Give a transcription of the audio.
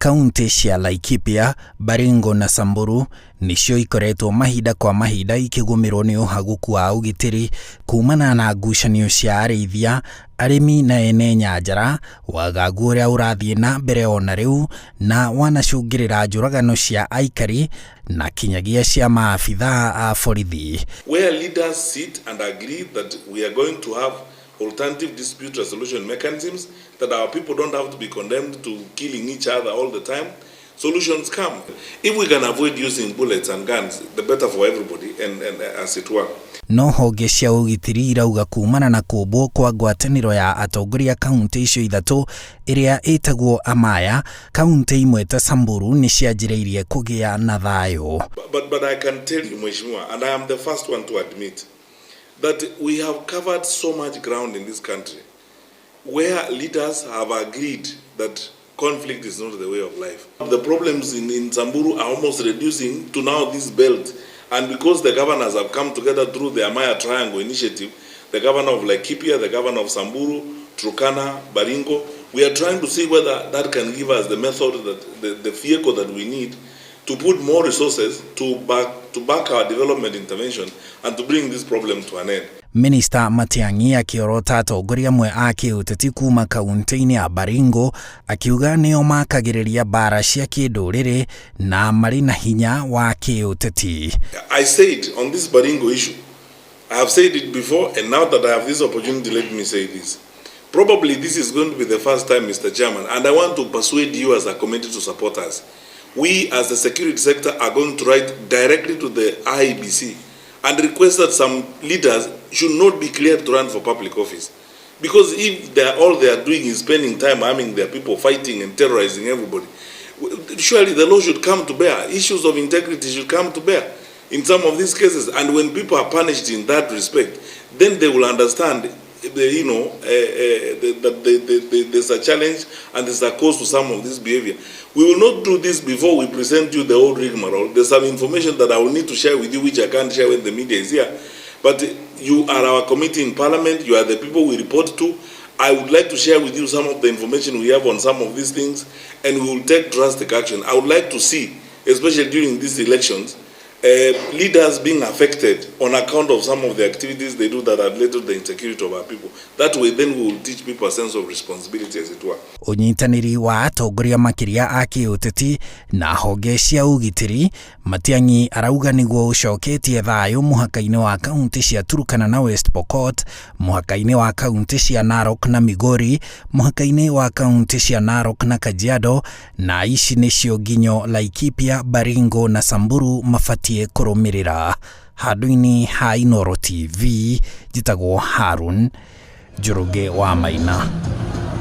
Kaunti cia Laikipia, Baringo na Samburu nicio ikoretwo mahinda kwa mahinda ikigumirwo ni uhaguku wa ugitiri kumana na ngucanio cia arĩithia, arimi na ene nyanjara, wagagu uria urathie na mbere ona riu na wanacungirira njuragano cia aikari na kinyagia cia maabitha a borithi. Where leaders sit and agree that we are going to have alternative dispute resolution mechanisms, that our people don't have to be condemned to killing each other all the time, solutions come. If we can avoid using bullets and guns, the better for everybody, and as it were. No honge cia ugitiri irauga kumana na kumbwo kwa ngwataniro ya atongoria kaunti icio ithatu iria itagwo Amaya, kaunti imwe ta Samburu ni cianjiriirie kugia na thayo. But I can tell you, Mheshimiwa, and I am the first one to admit that we have covered so much ground in this country where leaders have agreed that conflict is not the way of life. The problems in Samburu are almost reducing to now this belt, and because the governors have come together through the Amaya Triangle Initiative, the governor of Laikipia, the governor of Samburu, Turkana, Baringo, we are trying to see whether that can give us the method, that the vehicle that we need to put more resources to back our development intervention and to bring this problem to an end. Minister Matiang'I akiorota atongoria amwe a kiũteti kuma kaunti-inĩ ya Baringo akiuga nĩo makagĩrĩria mbara cia kĩndũrĩrĩ na marĩ na hinya wa kiũteti. I said on this Baringo issue, I have said it before, and now that I have this opportunity, let me say this. Probably this is going to be the first time, Mr. Chairman, and I want to persuade you as a committee to support us. We as the security sector are going to write directly to the IEBC and request that some leaders should not be cleared to run for public office. Because if all they are doing is spending time arming their people, fighting and terrorizing everybody, surely the law should come to bear. Issues of integrity should come to bear in some of these cases. And when people are punished in that respect, then they will understand that there's a challenge and there's a cause to some of this behavior. We will not do this before we present you the whole rigmarole. There's some information that I will need to share with you which I can't share when the media is here. But you are our committee in Parliament, you are the people we report to. I would like to share with you some of the information we have on some of these things, and we will take drastic action. I would like to see, especially during these elections, leaders being affected on account of some of the activities they do that have led to the insecurity of our people. That way then we will teach people a sense of responsibility, as it were. Unyitanĩri wa atongoria makiria a kiũteti na honge cia ugitiri, Matiang'I arauga nĩguo ũcoketie thayo mũhaka-inĩ wa kaunti cia Turkana na West Pokot, mũhaka-inĩ wa kaunti cia Narok na Migori, mũhaka-inĩ wa kaunti cia Narok na Kajiado, na ici nĩcio nginyo Laikipia, Baringo na Samburu mabatie kũrũmĩrĩra. Handũ-inĩ ha Inooro TV, njĩtagwo Harun Njoroge wa Maina.